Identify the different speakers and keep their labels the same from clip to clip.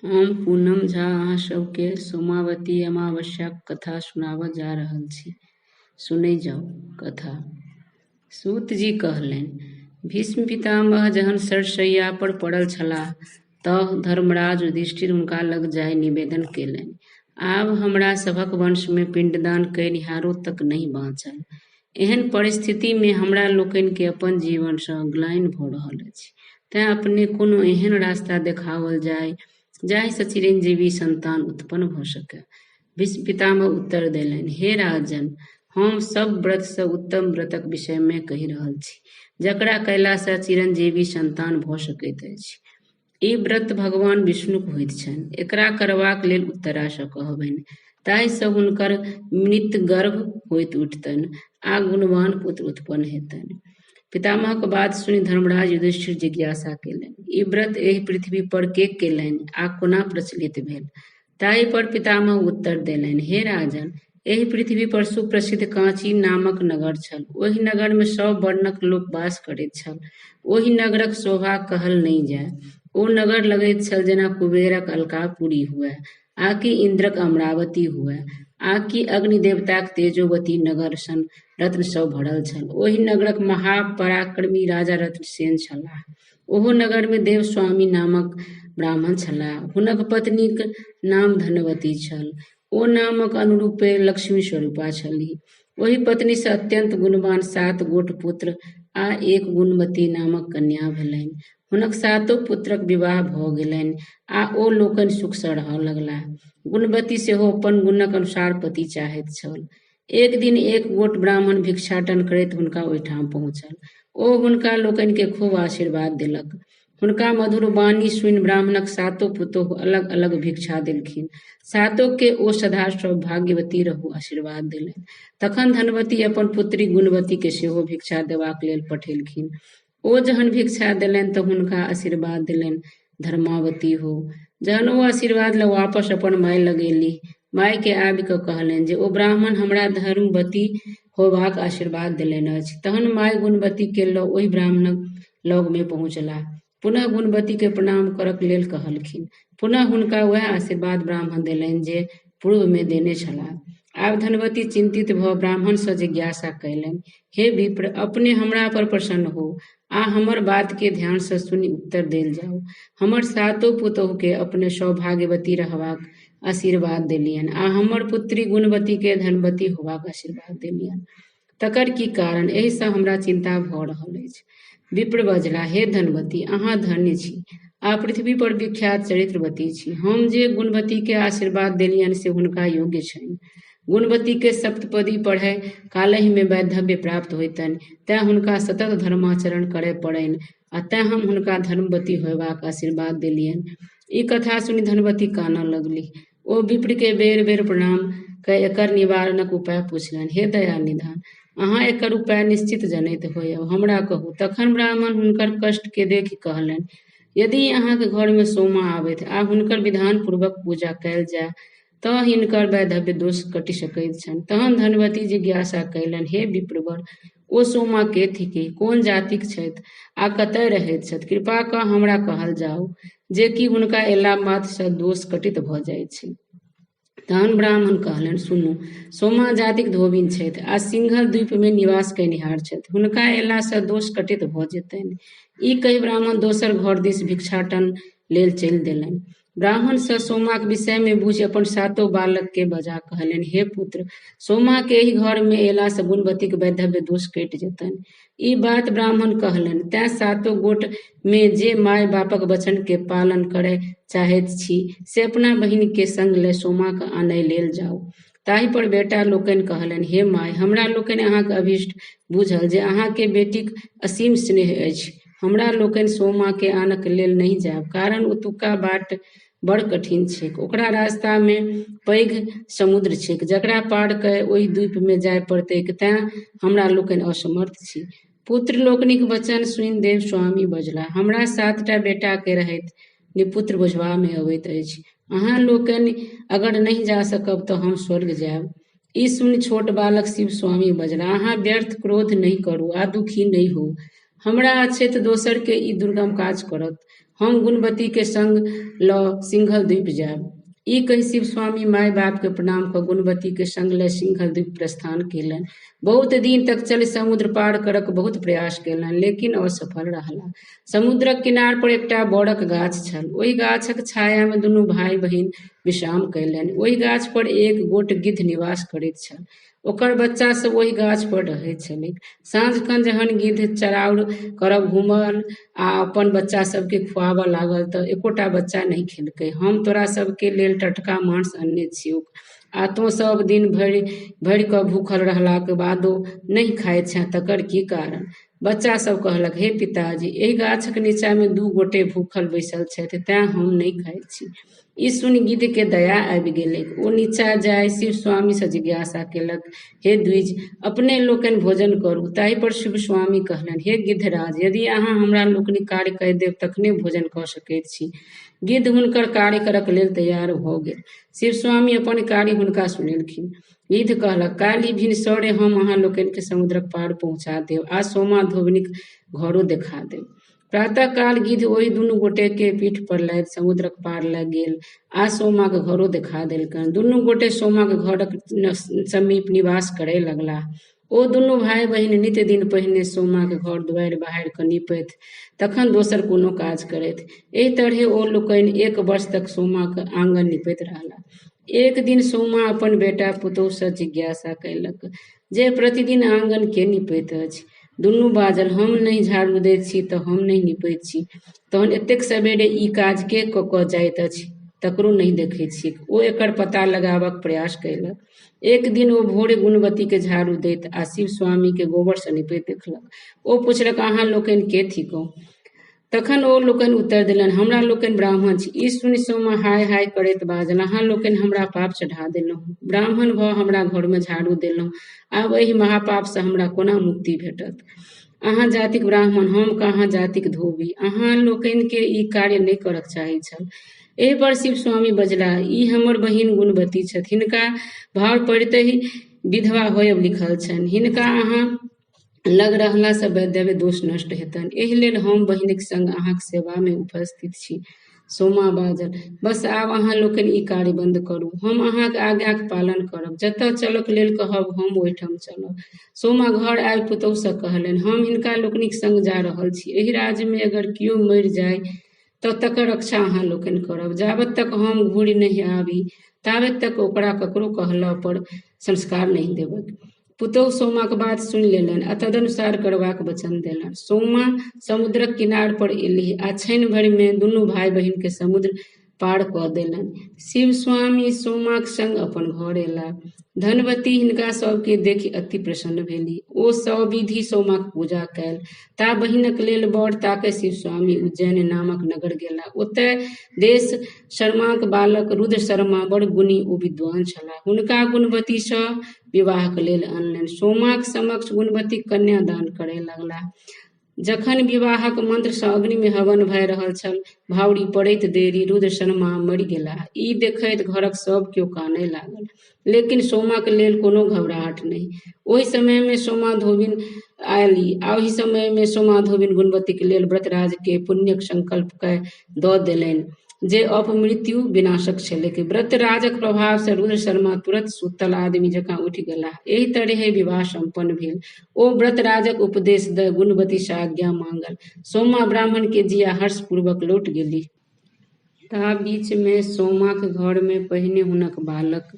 Speaker 1: हम पूनम झा अहाँ सबके सोमावती अमावस्याक कथा सुनाबऽ जा रहल छी। सुनै जाउ कथा। सूत जी कहलनि, भीष्म पितामह जहन सरसैया पर पड़ल छलाह तऽ धर्मराज युधिष्ठिर हुनका लग जाय निवेदन केलनि, आब हमरा सभक वंश में पिंडदान कयनिहारो तक नहीं बाँचल। एहन परिस्थिति में हमरा लोकनि के अपन जीवन सँ ग्लानि भऽ रहल अछि। तेँ अपने कोनो एहन रास्ता देखाओल जाय जाहि सँ चिरंजीवी संतान उत्पन्न भऽ सकै। भीष्म पितामह उत्तर देलनि, हे राजन, हम सब व्रत सँ उत्तम व्रतक विषय में कहि रहल छी, जकरा कयला सँ चिरंजीवी संतान भऽ सकैत अछि। ई व्रत भगवान विष्णुक होइत छनि। एकरा करबाक लेल उत्तरा सँ कहबनि, ताहि सँ हुनकर मृत गर्भ होइत उठतनि आ गुणवान पुत्र उत्पन्न हेतनि। पितामहक बात सुनि धर्मराज युधिष्ठिर जिज्ञासा केलनि, ई व्रत एहि पृथ्वी पर के केलनि आ कोना प्रचलित भेल? ताहि पर पितामह उत्तर देलनि, हे राजन, एहि पृथ्वी पर सुप्रसिद्ध कांची नामक नगर छल। ओहि नगर में सब वर्णक लोक वास करैत छल। ओहि नगरक शोभा कहल नहि जाय। ओ नगर लगैत छल जेना कुबेरक अलकापुरी हुए, आकि इंद्रक अमरावती हुए, आकि अग्नि देवताक तेजोवती नगर सन रत्न सँ भरल छल। ओहि नगरक महापराक्रमी राजा रत्नसेन छलाह। ओहो नगर में देवस्वामी नामक ब्राह्मण छलाह। हुनक पत्नीक नाम धनवती छल। ओ नामक अनुरूपे लक्ष्मी स्वरूपा छलीह। ओहि पत्नी सँ अत्यंत गुणवान 7 गोट पुत्र आ एक गुणवती नामक कन्या भेलनि। हुनक 7 पुत्रक विवाह भऽ गेलनि आ ओ लोकनि सुख सँ रहऽ लगलाह। गुणवती सेहो अपन गुणक अनुसार पति चाहैत छल। एक दिन एक गोट ब्राह्मण भिक्षाटन करैत हुनका ओहिठाम पहुँचल। ओ हुनका लोकनि के खूब आशीर्वाद देलक। हुनका मधुर वाणी सुनि ब्राह्मणक 7 पुतोहु अलग अलग भिक्षा देलखिन। 7 के ओ सदा सौभाग्यवती रहू आशीर्वाद देलनि। तखन धनवती अपन पुत्री गुणवती के सेहो भिक्षा देबाक लेल पठेलखिन। ओ जहन भिक्षा देलनि तऽ हुनका आशीर्वाद देलनि, धर्मावती हो। जहन ओ आशीर्वाद लऽ वापस अपन माय लग एलीह, माय के आबि कऽ कहलनि जे ओ ब्राह्मण हमरा धर्मवती होबाक आशीर्वाद देलनि अछि। तहन माय गुणवती के लऽ ओहि ब्राह्मणक लग में पहुँचलाह। पुनः गुणवती के प्रणाम करक लेल कहलखिन। पुनः हुनका वएह आशीर्वाद ब्राह्मण देलनि जे पूर्व में देने छलाह। आब धनवती चिंतित भऽ ब्राह्मण सँ जिज्ञासा कयलनि, हे विप्र, अपने हमरा पर प्रसन्न हो आ हमर बात के ध्यान सँ सुनि उत्तर देल जाओ। हमर 7 पुतोहु के अपने सौभाग्यवती रहबाक आशीर्वाद देलियनि आ हमर पुत्री गुणवती के धनवती होबाक आशीर्वाद देलियनि। तकर की कारण? एहि सँ हमरा चिंता भऽ रहल अछि। विप्र बजला, हे धनवती, अहाँ धन्य छी आ पृथ्वी पर विख्यात चरित्रवती छी। हम जे गुणवती के आशीर्वाद देलियनि से हुनका योग्य छनि। गुणवती के सप्तपदी पढ़य कालहि में वैधव्य प्राप्त होइतनि, तेँ हुनका सतत धर्माचरण करय पड़नि आ तेँ हम हुनका धर्मवती होयबाक आशीर्वाद देलियनि। ई कथा सुनि धनवती कानऽ लगलीह। ओ विप्र के बेर बेर प्रणाम कय एकर निवारणक उपाय पूछलनि, हे दया निधान, अहाँ एकर उपाय निश्चित जनैत होयब, हमरा कहू। तखन ब्राह्मण हुनकर कष्ट के देखि कहलनि, यदि अहाँ के घर में सोमा आबथि आ हुनकर विधान पूर्वक पूजा कयल जाय तऽ हिनकर वैधव्य दोष कटि सकैत छनि। तहन धनवती जिज्ञासा कयलनि, हे विप्रवर, ओ सोमा के थिके, कोन जातिक छथि आ कतय रहैत छथि? कृपा कऽ हमरा कहल जाओ जे कि हुनका अयला मात्र सँ दोष कटित भऽ जाइत छै। तहन ब्राह्मण कहलनि, सुनू, सोमा जातिक धोबिन छथि आ सिंघल द्वीप में निवास कयनिहार छथि। हुनका अयला सँ दोष कटित भऽ जेतनि। ई कहि ब्राह्मण दोसर घर दिस भिक्षाटन लेल चलि देलनि। ब्राह्मण सँ सोमाक विषय में बूझि अपन 7 बालक के बजा कहलनि, हे पुत्र, सोमा के एहि घर में अयला सँ गुणवतीक वैधव्य दोष कटि जेतनि। ई बात ब्राह्मण कहलनि। तेँ 7 गोट में जे माय बापक वचन के पालन करय चाहैत छी से अपना बहिन के संग लय सोमा के आनय लेल जाओ। ताहि पर बेटा लोकनि कहलनि, हे माय, हमरा लोकनि अहाँक अभीष्ट बुझल जे अहाँ के बेटीक असीम स्नेह अछि। हमरा लोकनि सोमा के आनक लेल नहि जायब, कारण ओतुका बाट बड़ कठिन छैक। ओकरा रास्ता में पैघ समुद्र छैक, जकरा पार कय ओहि द्वीप में जाय पड़तैक, तेँ हमरा लोकनि असमर्थ छी। पुत्र लोकनिक वचन सुनि देवस्वामी बजला, हमरा 7टा बेटा के रहैत निपुत्र बुझबा में अबैत अछि। अहाँ लोकनि अगर नहीं जा सकब तऽ हम स्वर्ग जायब। ई सुनि छोट बालक शिव स्वामी बजला, अहाँ व्यर्थ क्रोध नहीं करू आ दुखी नहीं हो। हमरा अछैत दोसर के ई दुर्गम काज करत। हम गुणवती के संग ल सिंघल द्वीप जायब। ई कहि शिव स्वामी माय बाप के प्रणाम क गुणवती के संग ले सिंघल द्वीप प्रस्थान केलनि। बहुत दिन तक चलि समुद्र पार करक बहुत प्रयास केलनि, लेकिन असफल रहला। समुद्रक किनार पर एकटा बड़क गाछ छल। ओहि गाछक छाया में दुनू भाई बहिन विश्राम कयलनि। ओहि गाछ पर एक गोट गिद्ध निवास करैत छल। ओकर बच्चा सब ओहि गाछ पर रहैत छलैक। साँझ-खन जहन गिद्ध चराउर करब घुमल आ अपन बच्चा सबके खुआबऽ लागल तऽ एकोटा बच्चा नहि खेलकै। हम तोरा सबके लेल टटका मांस अनने छियौक, आ तों सब दिन भरि कऽ भूखल रहलाक बादो नहि खाइत छें, तकर की कारण? बच्चा सब कहलक, हे पिताजी, एहि गाछक नीचा में 2 गोटे भूखल बैसल छथि, तें हम नहि खाइत छी। ई सुनि गिद्ध के दया आबि गेलैक। ओ नीचा जाय शिव स्वामी से जिज्ञासा केलक, हे द्विज, अपने लोकनि भोजन करू। ताहि पर शिव स्वामी कहलनि, हे गिद्धराज, यदि अहाँ हमरा लोकनिक कार्य कहि देब तखने भोजन कऽ सकैत छी। गिद्ध हुनकर कार्य करक लेल तैयार भऽ गेल। शिव स्वामी अपन कार्य हुनका सुनेलखिन। गिद्ध कहलक, काल्हि भिनसरे हम अहाँ लोकनिके समुद्रक पार पहुँचा देब आ सोमा धोबिनीक घरो देखा देब। प्रातः काल गिद्ध ओहि 2 गोटे के पीठ पर लादि समुद्रक पार लग गेल आ सोमाक घरो देखा देलकनि। 2 गोटे सोमाक घरक समीप निवास करय लगलाह। ओ 2 भाई बहिन नित्य दिन पहिने सोमाक घर दुआरि बाहरि कऽ नीपथि, तखन दोसर कोनो काज करथि। एहि तरहें ओ लोकनि 1 वर्ष तक सोमाक आंगन नीपैत रहलाह। एक दिन सोमा अपन बेटा पुतौह सँ जिज्ञासा कयलक जे प्रतिदिन आंगन के नीपैत अछि। दुनू बाजल, हम नहि झाड़ू दैत छी तऽ हम नहि नीपैत छी। तहन एतेक सबेरे ई काज के कऽ जाइत अछि, तकरो नहि देखैत छी। ओ एकर पता लगाबक प्रयास कयलक। एक दिन ओ भोरे गुणवती के झाड़ू दैत आ शिव स्वामी के गोबर सँ नीपैत देखलक। ओ पुछलक, अहाँ लोकनि के थिकौं? तखन ओ लोकनि उत्तर देलनि, हमरा लोकनि ब्राह्मण छी। ई सुनि सोमा हाय हाय करैत बाजल, अहाँ लोकनि हमरा पाप चढ़ा देलहुँ। ब्राह्मण भऽ हमरा घर में झाड़ू देलहुँ, आब एहि महापाप सँ हमरा कोना मुक्ति भेटत? अहाँ जातिक ब्राह्मण, हम कहाँ जातिक धोबी। अहाँ लोकनि के ई कार्य नहि करक चाही छल। एहि पर शिव स्वामी बजलाह, ई हमर बहिन गुणवती छथि। हिनका भार पड़ितहि विधवा होयब लिखल छनि। हिनका अहाँ लग रहला सँ वैधव्य दोष नष्ट हेतनि। एहि लेल हम बहिनीक संग अहाँक सेवा में उपस्थित छी। सोमा बाजल, बस आब अहाँ लोकनि ई कार्य बंद करू। हम अहाँक आज्ञाक पालन करब। जतऽ चलक लेल कहब हम ओहिठाम चलब। सोमा घर आबि पुतौह सँ कहलनि, हम हिनका लोकनिक संग जा रहल छी। एहि राज्य में अगर कियो मरि जाय तऽ तकर रक्षा अहाँ लोकनि करब। जाबत तक हम घुरि नहि आबी ताबत तक ओकरा ककरो कहला पर संस्कार नहीं देबक। पुतौह सोमाक बात सुनि लेलनि आ तदनुसार करबाक वचन देलनि। सोमा समुद्रक किनार पर एलीह आ क्षण भरि में 2 भाई बहिन के समुद्र पार कऽ देलनि। शिव स्वामी सोमाक संग अपन घर एलाह। धनवती हिनका सबके देखि अति प्रसन्न भेलीह। ओ सविधि सोमाक पूजा कयल। ता बहिनक लेल बर ताकय शिव स्वामी उज्जैन नामक नगर गेलाह। ओतय देश शर्माक बालक रुद्र शर्मा बड़ गुणी ओ विद्वान छलाह। हुनका गुणवती सँ विवाहक लेल अनलनि। सोमाक समक्ष गुणवती कन्यादान करय लगलाह। जखन विवाहक मंत्र सँ अग्नि में हवन भऽ रहल छल, भाउरी पड़ैत देरी रुद्र शर्मा मरि गेलाह। ई देखैत घरक सब केओ कानय लागल, लेकिन सोमाक लेल कोनो घबराहट नहि। ओहि समय में सोमा धोबिन आयलीह आ ओहि समय में सोमा धोबिन गुणवतीक लेल व्रतराज के पुण्यक संकल्प कय दऽ देलनि जे अपमृत्यु विनाशक छलैक। व्रतराजक प्रभाव सँ रुद्र शर्मा तुरंत सुतल आदमी जकाँ उठि गेलाह। एहि तरहें विवाह संपन्न भेल। ओ व्रतराजक उपदेश दय गुणवती सँ आज्ञा मांगल। सोमा ब्राह्मण के जिया हर्ष पूर्वक लौटि गेलीह। ता बीच में सोमाक घर में पहिने हुनक बालक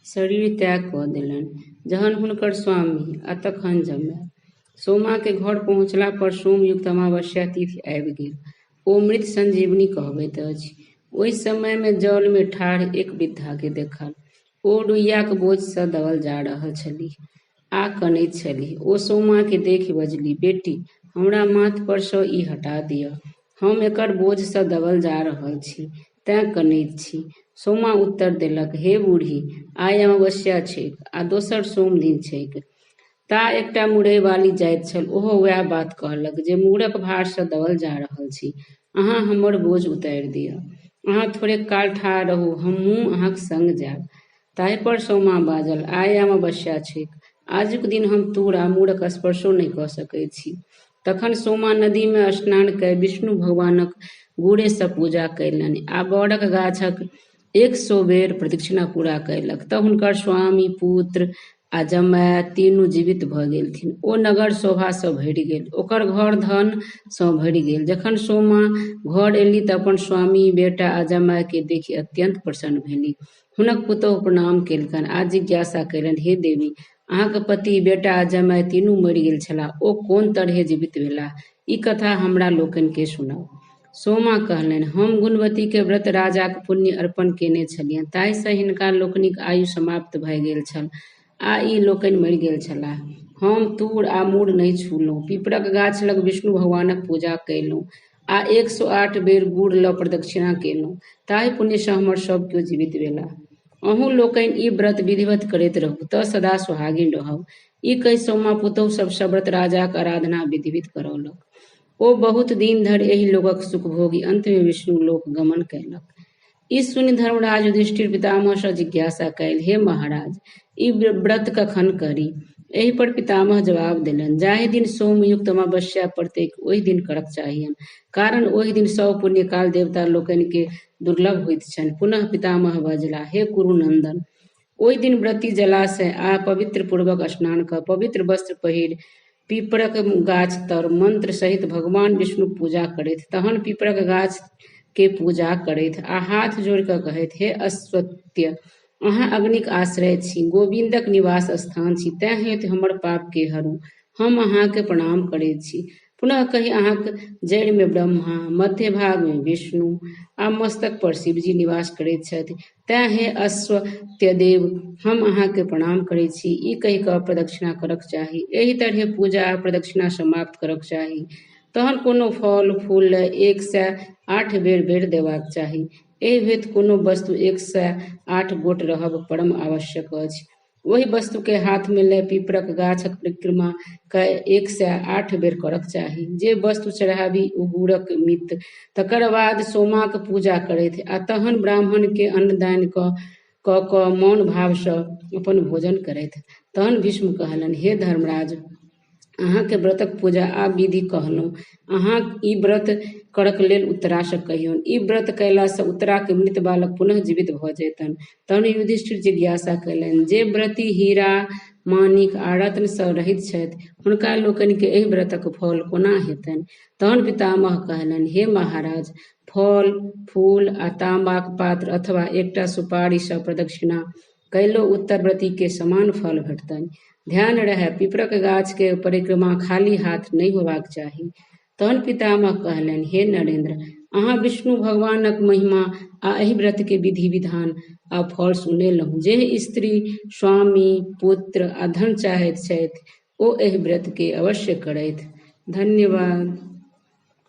Speaker 1: शरीर त्याग कऽ देलनि, जहन हुनकर स्वामी आ तखन जमाय। सोमा के घर पहुँचला पर सोमयुक्त अमावस्या तिथि आबि गेल। ओ मृत संजीवनी कहबैत अछि। ओहि समय में जल में ठाढ़ एक वृद्धा के देखल। ओ रुइयाक बोझ सँ दबल जा रहल छलीह आ कनैत छलीह। ओ सोमा के देखि बजलीह, बेटी, हमरा माथ पर सँ ई हटा दिअ। हम एकर बोझ सँ दबल जा रहल छी, तें कनैत छी। सोमा उत्तर देलक, हे बूढ़ी, आइ अमावस्या छैक आ दोसर सोम दिन छैक। ता एकटा मुरइ वाली जाइत छल। ओहो वएह बात कहलक जे मूरक भार सँ दबल जा रहल छी, अहाँ हमर बोझ उतारि दिअ। अहाँ थोड़ेक काल ठाढ़ रहू, हमहूँ अहाँक संग जायब। ताहि पर सोमा बाजल, आइ अमावस्या छैक। आजुक दिन हम तूर आ मूरक स्पर्शो नहि कऽ सकैत छी। तखन सोमा नदी में स्नान कय विष्णु भगवानक गूढ़े सँ पूजा कयलनि आ बड़क गाछक 100 बेर प्रदक्षिणा पूरा कयलक। तऽ हुनकर स्वामी, पुत्र आ जमाय तीनू जीवित भऽ गेलथिन। ओ नगर शोभा सँ भरि गेल, ओकर घर धन सँ भरि गेल। जखन सोमा घर एली तऽ अपन स्वामी, बेटा आ जमाय के देखि अत्यंत प्रसन्न भेली। हुनक पुतोहु प्रणाम केलकनि आ जिज्ञासा कयलनि, हे देवी, अहाँक पति, बेटा आ जमाय तीनू मरि गेल छलाह, ओ कोन तरहेँ जीवित भेलाह? ई कथा हमरा लोकनि के सुनाउ। सोमा कहलनि, हम गुणवती के व्रत राजाक पुण्य अर्पण केने छलियनि, ताहि सँ हिनका लोकनिक आयु समाप्त भऽ गेल छल आ ई लोकनि मरि गेल छलाह। हम तूर आ मूड़ नहि छूलहुँ, पीपरक गाछ लग विष्णु भगवानक पूजा कयलहुँ आ 108 बेर गुड़ लऽ प्रदक्षिणा केलहुँ, ताहि पुण्य सँ हमर सभ केओ जीवित भेलाह। अहूँ लोकनि ई व्रत विधिवत करैत रहू तऽ सदा सुहागिन रहब। ई कहि सोमा पुतोहु सभ सँ व्रत राजाक आराधना विधिवत करौलक। ओ बहुत दिन धरि एहि लोकक सुख भोगी अंत में विष्णु लोक गमन कयलक। ई सुनि धर्मराज युधिष्ठिर पितामह सँ जिज्ञासा कयल, हे महाराज, ई व्रत कखन करी? एहि पर पितामह जवाब देलनि, जाहि दिन सोमयुक्त अमावस्या पड़तैक ओहि दिन करक चाहियनि, कारण ओहि दिन सभ पुण्य काल देवता लोकनि के दुर्लभ होइत छनि। पुनः पितामह बजलाह, हे कुरुनंदन, ओहि दिन व्रती जलाशय आ पवित्र पूर्वक स्नान कऽ पवित्र वस्त्र पहिर पीपरक गाछ तर मंत्र सहित भगवान विष्णु पूजा करैत, तहन पीपरक गाछ के पूजा करैत आ हाथ जोड़ि कऽ कहैत, हे अश्वत्य, अहाँ अग्निक आश्रय छी, गोविंदक निवास स्थान छी, तें हेतु हमर पाप के हरू, हम अहाँके प्रणाम करैत छी। पुनः कही, अहाँक जड़ि में ब्रह्मा, मध्य भाग में विष्णु आ मस्तक पर शिवजी निवास करैत छथि, तें हे अश्वत्थदेव, हम अहाँके प्रणाम करैत छी। ई कहि कऽ प्रदक्षिणा करक चाही। एहि तरहे पूजा आ प्रदक्षिणा समाप्त करक चाही। तहन कोनो फल फूल 108 बेर बेर देबाक चाही। एहि हेतु कोनो वस्तु 108 गोट रहब परम आवश्यक अछि। ओहि वस्तु के हाथ में लय पीपरक गाछक परिक्रमा कय 108 बेर करक चाही। जे वस्तु चढ़ाबी ओ गुड़क मित। तकर बाद सोमाक पूजा करैत आ तहन ब्राह्मण के अन्नदान कऽ मौन भाव सँ अपन भोजन करैत। तहन भीष्म कहलनि, हे धर्मराज, अहाँके व्रतक पूजा आ विधि कहलहुँ, अहाँ ई व्रत करक लेल उत्तरा सँ कहियौन। ई व्रत कयला सँ उत्तरा के मृत बालक पुनः जीवित भऽ जैतनि। तहन युधिष्ठिर जिज्ञासा कयलनि, जे व्रती हीरा, माणिक आ रत्न सँ रहित छथि, हुनका लोकनि के एहि व्रतक फल कोना हेतनि? तहन पितामह कहलनि, हे महाराज, फल फूल आ तांबाक पात्र अथवा एकटा सुपारी सँ प्रदक्षिणा कयलो उत्तरव्रती के समान फल भेटतनि। ध्यान रहय, पीपरक गाछ के परिक्रमा खाली हाथ नहि होबाक चाही। तहन पितामह कहलनि, हे नरेंद्र, अहाँ विष्णु भगवानक महिमा आ एहि व्रत के विधि विधान आ फल सुनेलहुँ। जे स्त्री स्वामी, पुत्र आ धन चाहैत छथि, ओ एहि व्रत के अवश्य करथि। धन्यवाद।